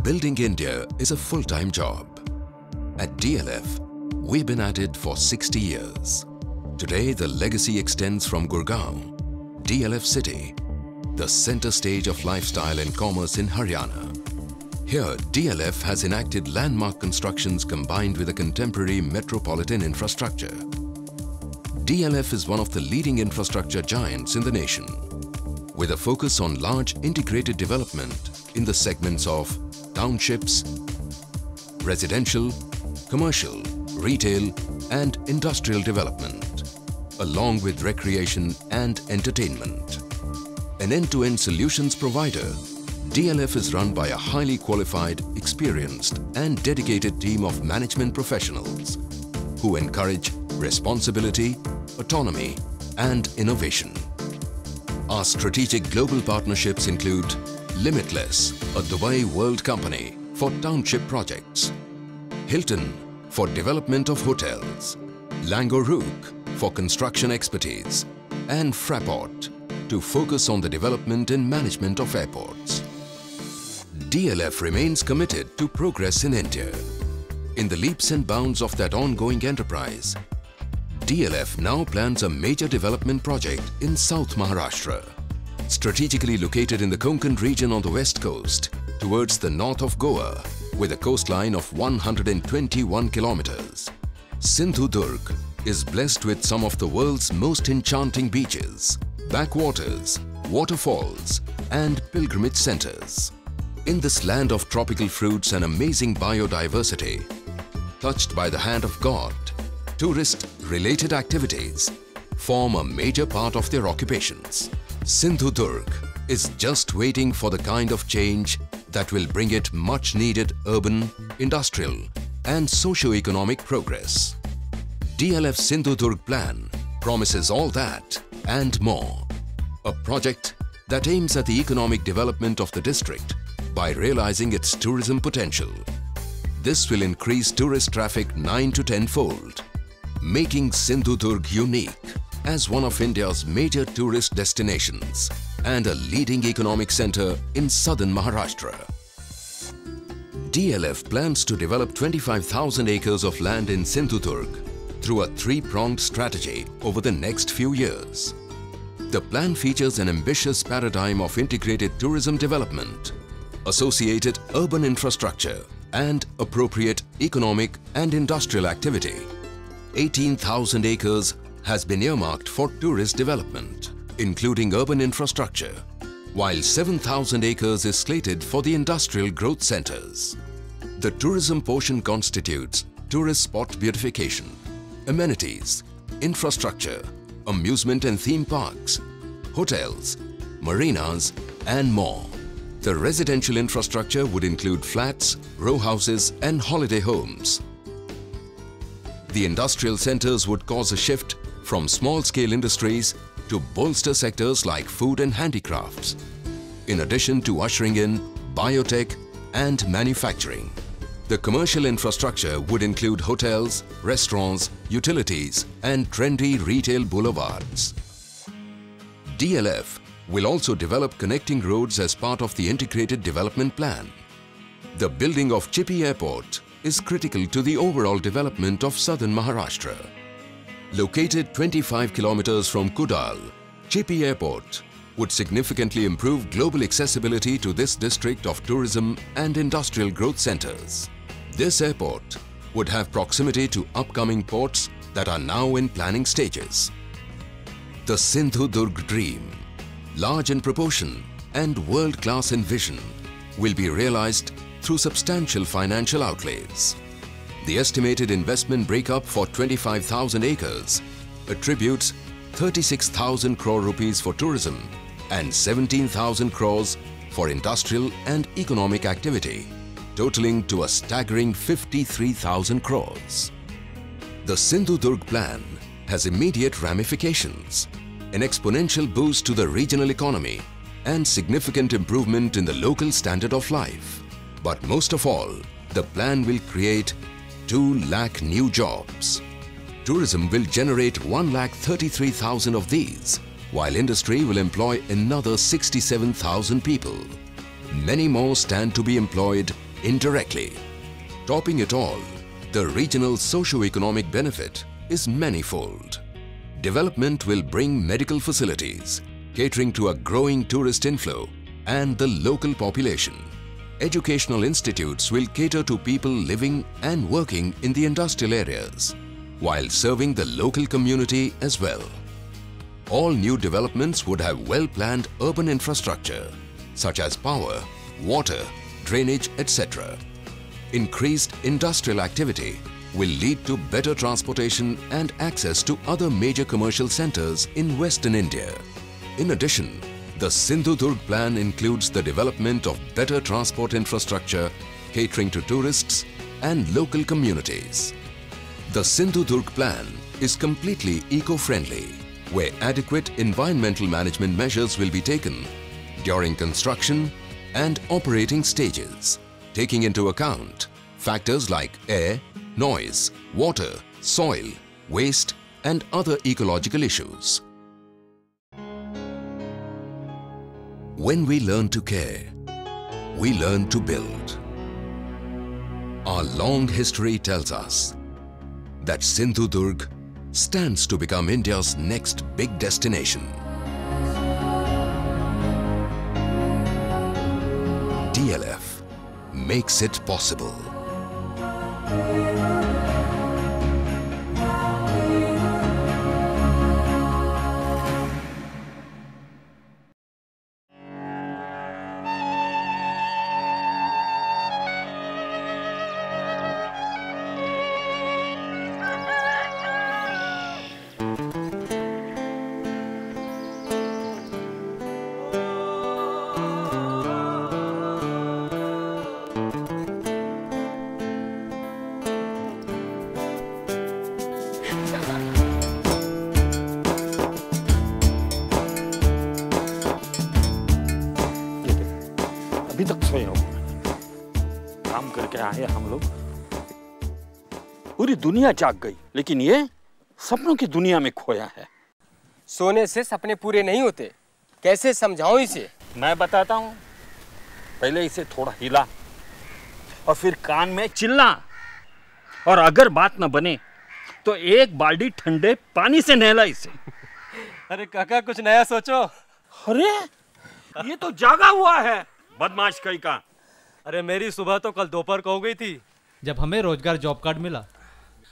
Building India is a full-time job. At DLF, we've been at it for 60 years. Today, the legacy extends from Gurgaon, DLF City, the center stage of lifestyle and commerce in Haryana. Here, DLF has enacted landmark constructions combined with a contemporary metropolitan infrastructure. DLF is one of the leading infrastructure giants in the nation, with a focus on large integrated development in the segments of townships, residential, commercial, retail and industrial development, along with recreation and entertainment. An end-to-end solutions provider, DLF is run by a highly qualified, experienced and dedicated team of management professionals who encourage responsibility, autonomy and innovation. Our strategic global partnerships include Limitless, a Dubai world company for township projects, Hilton for development of hotels, Languedoc for construction expertise, and Fraport to focus on the development and management of airports. DLF remains committed to progress in India. In the leaps and bounds of that ongoing enterprise, DLF now plans a major development project in South Maharashtra, strategically located in the Konkan region on the west coast, towards the north of Goa, with a coastline of 121 kilometers. Sindhudurg is blessed with some of the world's most enchanting beaches, backwaters, waterfalls, and pilgrimage centers. In this land of tropical fruits and amazing biodiversity, touched by the hand of God, tourist-related activities form a major part of their occupations. Sindhudurg is just waiting for the kind of change that will bring it much-needed urban, industrial and socio-economic progress. DLF Sindhudurg plan promises all that and more. A project that aims at the economic development of the district by realizing its tourism potential. This will increase tourist traffic 9 to 10-fold, making Sindhudurg unique as one of India's major tourist destinations and a leading economic center in southern Maharashtra. DLF plans to develop 25,000 acres of land in Sindhudurg through a three-pronged strategy over the next few years. The plan features an ambitious paradigm of integrated tourism development, associated urban infrastructure and appropriate economic and industrial activity. 18,000 acres has been earmarked for tourist development, including urban infrastructure, while 7,000 acres is slated for the industrial growth centers. The tourism portion constitutes tourist spot beautification, amenities, infrastructure, amusement and theme parks, hotels, marinas and more. The residential infrastructure would include flats, row houses and holiday homes. The industrial centers would cause a shift from small-scale industries to bolster sectors like food and handicrafts, in addition to ushering in biotech and manufacturing. The commercial infrastructure would include hotels, restaurants, utilities and trendy retail boulevards. DLF will also develop connecting roads as part of the integrated development plan. The building of Chipi Airport is critical to the overall development of southern Maharashtra. Located 25 kilometers from Kudal, Chipi Airport would significantly improve global accessibility to this district of tourism and industrial growth centers. This airport would have proximity to upcoming ports that are now in planning stages. The Sindhudurg dream, large in proportion and world-class in vision, will be realized through substantial financial outlays. The estimated investment breakup for 25,000 acres attributes 36,000 crore rupees for tourism and 17,000 crores for industrial and economic activity, totaling to a staggering 53,000 crores. The Sindhudurg plan has immediate ramifications, an exponential boost to the regional economy and significant improvement in the local standard of life. But most of all, the plan will create 2 lakh new jobs. Tourism will generate 1,33,000 of these, while industry will employ another 67,000 people. Many more stand to be employed indirectly. Topping it all, the regional socio-economic benefit is manifold. Development will bring medical facilities, catering to a growing tourist inflow and the local population. Educational institutes will cater to people living and working in the industrial areas, while serving the local community as well. All new developments would have well-planned urban infrastructure, such as power, water, drainage, etc. Increased industrial activity will lead to better transportation and access to other major commercial centers in Western India. In addition, the Sindhudurg plan includes the development of better transport infrastructure catering to tourists and local communities. The Sindhudurg plan is completely eco-friendly, where adequate environmental management measures will be taken during construction and operating stages, taking into account factors like air, noise, water, soil, waste and other ecological issues. When we learn to care, we learn to build. Our long history tells us that Sindhudurg stands to become India's next big destination. DLF makes it possible. अभी तक सोए हो, काम करके आए हम लोग, पूरी दुनिया जाग गई, लेकिन ये सपनों की दुनिया में खोया है। सोने से सपने पूरे नहीं होते, कैसे समझाऊं इसे? मैं बताता हूँ, पहले इसे थोड़ा हिला और फिर कान में चिल्ला, और अगर बात न बने तो एक बाल्टी ठंडे पानी से नहला इसे। अरे काका कुछ नया सोचो। अरे ये तो जागा हुआ है, बदमाश कहीं का। अरे मेरी सुबह तो कल दोपहर को हो गई थी, जब हमें रोजगार जॉब कार्ड मिला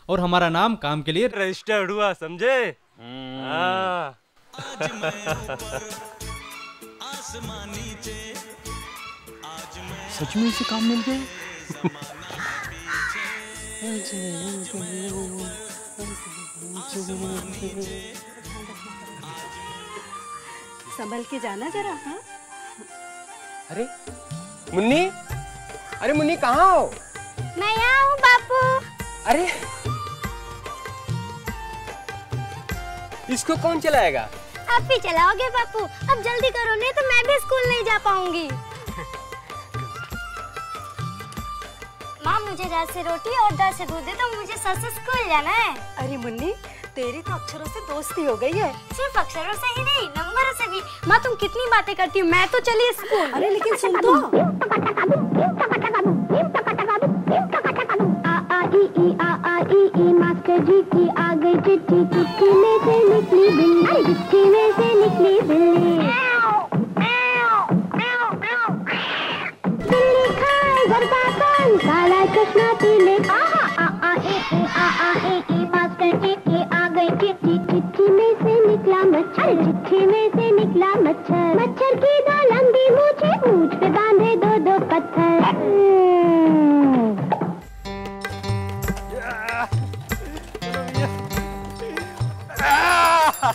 और हमारा नाम काम के लिए रजिस्टर्ड हुआ, समझे? सच में इसे काम मिल गए? संभल के जाना जरा। हाँ? अरे मुन्नी, अरे मुन्नी कहाँ हो? मैं यहाँ हूँ बापू। अरे इसको कौन चलाएगा? आप ही चलाओगे बापू। अब जल्दी करो, नहीं तो मैं भी स्कूल नहीं जा पाऊंगी। माँ मुझे रात से रोटी और दाल से दूध दे दो, मुझे सच से स्कूल जाना है। अरे मुन्नी, तेरी तो अक्षरों से दोस्ती हो गई है। सिर्फ अक्षरों से ही नहीं, नंबरों से भी। माँ तुम कितनी बातें करती हो, मैं तो चली स्कूल। अरे लेकिन सुन तो। मास्टर जी की आ गई चिट्ठी, चिट्ठी में से निकली बिल्ली, चिट्ठी में से निकली बिल्ली। बिल्ली खाए गरबा पान, काला चश्मा पीले। मास्टर जी की आ गई चिट्ठी, चिट्ठी में से निकला मच्छर, चिट्ठी में से निकला मच्छर। मच्छर की दो लंबी मूंछें, मूंछ पे बांधे दो दो पत्थर।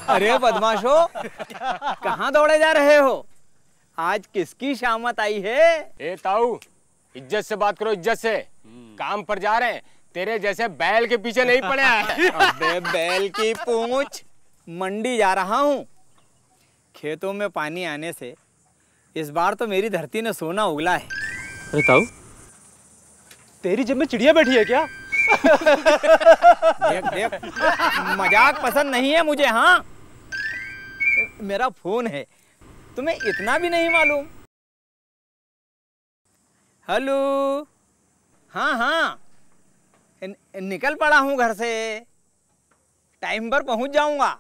अरे बदमाशो, कहाँ दौड़े जा रहे हो? आज किसकी शामत आई है? ए ताऊ, इज्जत से बात करो, इज्जत से। काम पर जा रहे हैं, तेरे जैसे बैल के पीछे नहीं पड़े हैं। अबे बैल की पूंछ, मंडी जा रहा हूँ। खेतों में पानी आने से इस बार तो मेरी धरती ने सोना उगला है। अरे ताऊ, तेरी जेब में चिड़िया बैठी है क्या? देख देख, मजाक पसंद नहीं है मुझे। हाँ, मेरा फोन है, तुम्हें इतना भी नहीं मालूम? हेलो, हाँ हाँ, निकल पड़ा हूँ घर से, टाइम पर पहुँच जाऊँगा।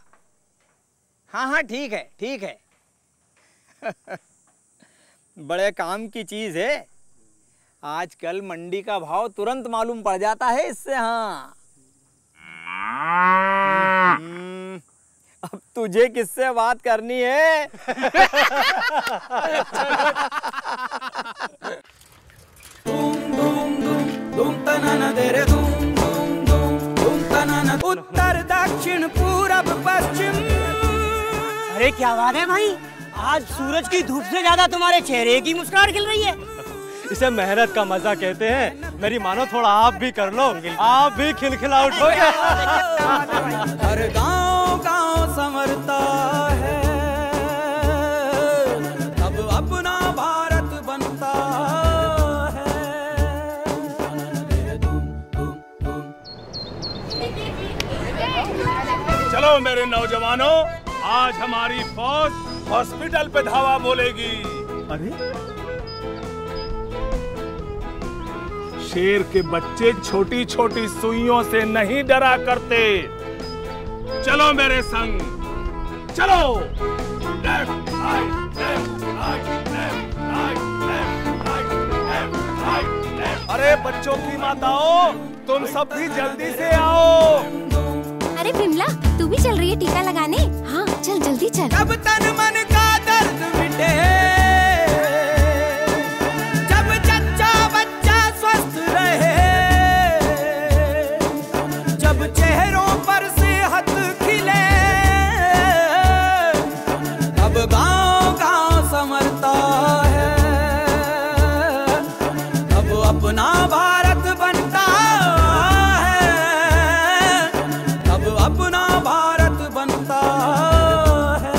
हाँ हाँ ठीक है ठीक है। बड़े काम की चीज़ है, आजकल मंडी का भाव तुरंत मालूम पड़ जाता है इससे। हाँ अब तुझे किससे बात करनी है? उत्तर दक्षिण पूरब पश्चिम। अरे क्या बात है भाई, आज सूरज की धूप से ज्यादा तुम्हारे चेहरे की मुस्कुराहट खिल रही है। इसे मेहनत का मजा कहते हैं। मेरी मानो थोड़ा आप भी कर लो, आप भी खिलखिला उठोगे। हर गांव गांव संवरता है, अब अपना भारत बनता है। चलो मेरे नौजवानों, आज हमारी फौज हॉस्पिटल पे धावा बोलेगी। अरे शेर के बच्चे छोटी छोटी सुइयों से नहीं डरा करते। चलो मेरे संग, चलो। Left right, left right, left right, left right, left right, left. अरे बच्चों की माताओं, तुम सब भी जल्दी से आओ। अरे बिमला, तू भी चल रही है टीका लगाने? हाँ चल जल्दी चल। जब तन मन का दर्द मिटे, जब जच्चा बच्चा स्वस्थ रहे, जब चेहरों पर सेहत खिले, तब गांव गांव संवरता है, तब अपना भारत बनता है, तब अपना भारत बनता है।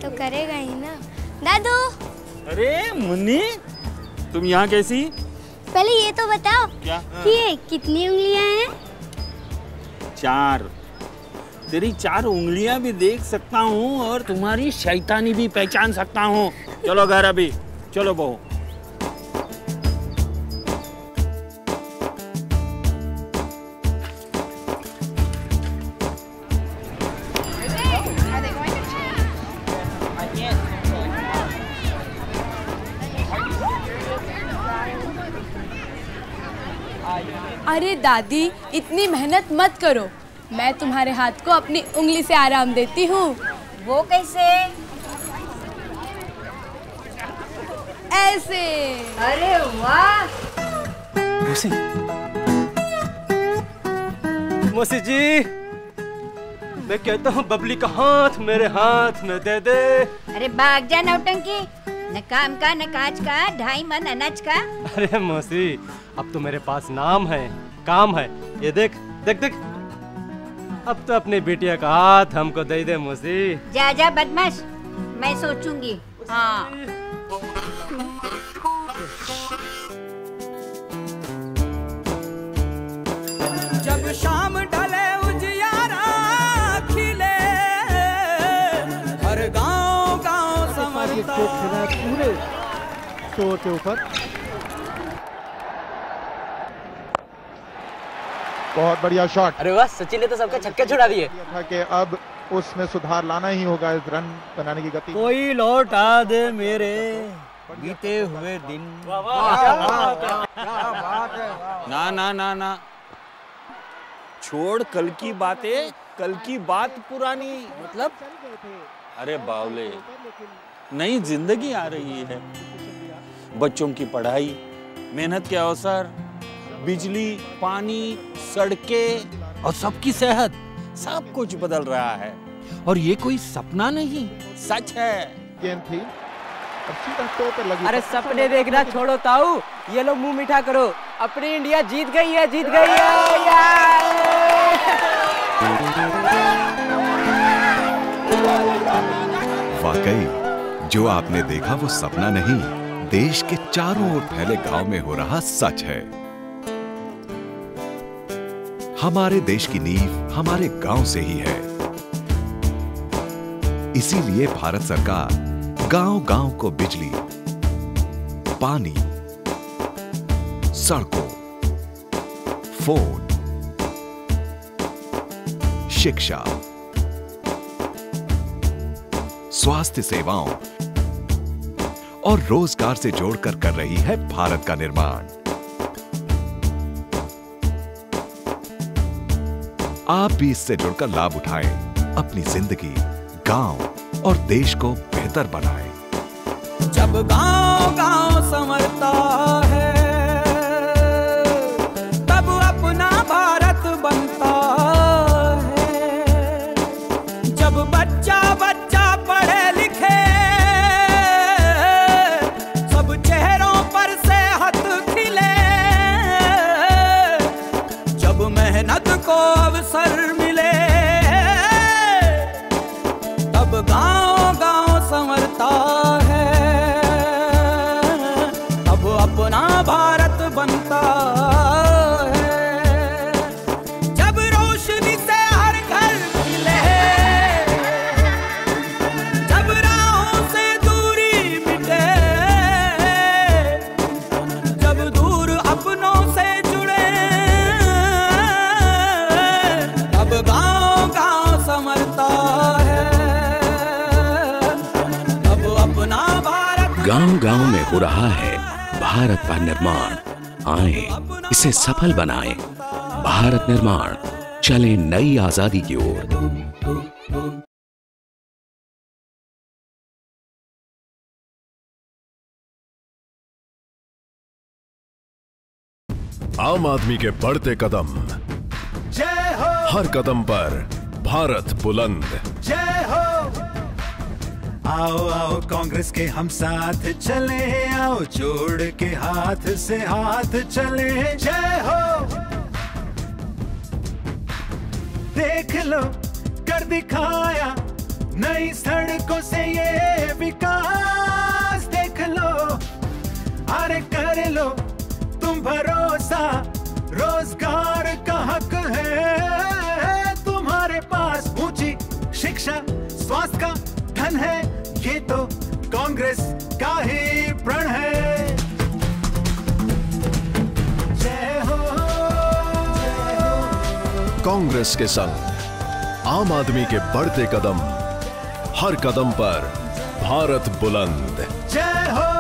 तो करेगा ही ना दादू। अरे मुन्नी, तुम यहाँ कैसी? पहले ये तो बताओ क्या? कि ये कितनी उंगलियां हैं? 4। तेरी 4 उंगलियां भी देख सकता हूँ और तुम्हारी शैतानी भी पहचान सकता हूँ। चलो घर अभी, चलो बहू। अरे दादी, इतनी मेहनत मत करो, मैं तुम्हारे हाथ को अपनी उंगली से आराम देती हूँ। वो कैसे? ऐसे। अरे वाह। मौसी जी, मैं कहता हूँ बबली का हाथ मेरे हाथ में दे दे। अरे भाग जा नौटंकी, न काम का न काज का, 2.5 मन अनाज का। अरे मौसी, अब तो मेरे पास नाम है, काम है। ये देख देख देख, अब तो अपनी बिटिया का हाथ हमको दे दे मौसी। जा जा बदमाश, मैं सोचूंगी। हाँ। जब शाम ढले उजियारा खिले, हर गांव गांव संवरता। पूरे शोर के ऊपर बहुत बढ़िया शॉट। अरे वाह, सचिन ने तो सबके छक्के छुड़ा दिए। था कि अब उसमें सुधार लाना ही होगा इस रन बनाने की गति। कोई लौटा दे मेरे बीते हुए दिन। ना ना ना ना, छोड़ कल की बातें, कल की बात पुरानी। मतलब अरे बावले, नई जिंदगी आ रही है। बच्चों की पढ़ाई, मेहनत के अवसर, बिजली, पानी, सड़कें और सबकी सेहत, सब कुछ बदल रहा है। और ये कोई सपना नहीं, सच है। गेंद थी, अब सीधा टो पे लगी। अरे सपने देखना छोड़ो ताऊ, ये लो मुंह मीठा करो, अपनी इंडिया जीत गई है, जीत गई है। वाकई जो आपने देखा वो सपना नहीं, देश के चारों ओर फैले गांव में हो रहा सच है। हमारे देश की नींव हमारे गांव से ही है। इसीलिए भारत सरकार गांव-गांव को बिजली, पानी, सड़कों, फोन, शिक्षा, स्वास्थ्य सेवाओं और रोजगार से जोड़कर कर रही है भारत का निर्माण। आप भी इससे जुड़कर लाभ उठाएं, अपनी जिंदगी, गांव और देश को बेहतर बनाएं। जब गांव-गांव संवरता है, तब अपना भारत बनता है। जब बच्चा बच्चा पढ़े लिखे, सब चेहरों पर सेहत खिले। जब मेहनत को अवसर मिले, तब गांव-गांव संवरता है। अपना भारत बनता है। जब रोशनी से हर घर खिले, जब राहों से दूरी मिटे, जब दूर अपनों से जुड़े, तब गांव-गांव संवरता है। तब अपना भारत गांव-गांव में हो रहा है भारत का निर्माण। आए इसे सफल बनाएं। भारत निर्माण, चले नई आजादी की ओर। आम आदमी के बढ़ते कदम, जय हो। हर कदम पर भारत बुलंद। जय हो। आओ आओ कांग्रेस के हम साथ चले, आओ जोड़ के हाथ से हाथ चले। जय हो। देख लो कर दिखाया नई सड़कों से ये विकास। देख लो अरे कर लो तुम भरोसा, रोजगार का हक है तुम्हारे पास। ऊंची शिक्षा, स्वास्थ्य का धन है, ये तो कांग्रेस का ही प्रण है। जय हो। कांग्रेस के संग आम आदमी के बढ़ते कदम, हर कदम पर भारत बुलंद। जय हो।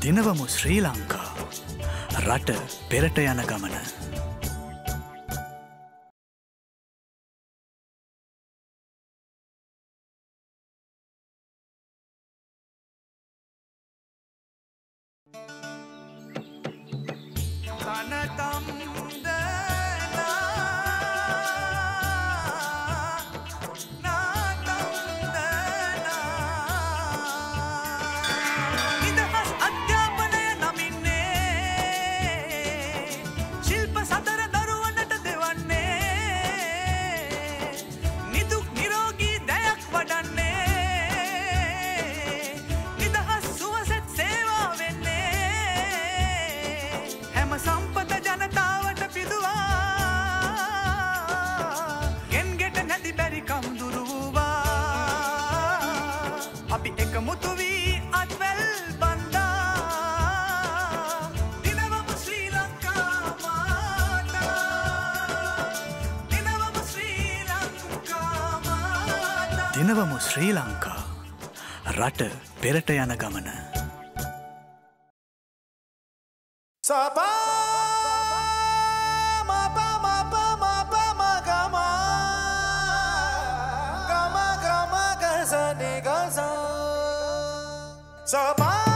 දිනවමු ශ්‍රී ලංකා රට පෙරට යන ගමන. අපි එකමුතු වී අත්වැල් බන්දා දිනවම ශ්‍රී ලංකා මාතා දිනවම ශ්‍රී ලංකා මාතා දිනවම ශ්‍රී ලංකා රට පෙරට යන ගමන සපා Sabah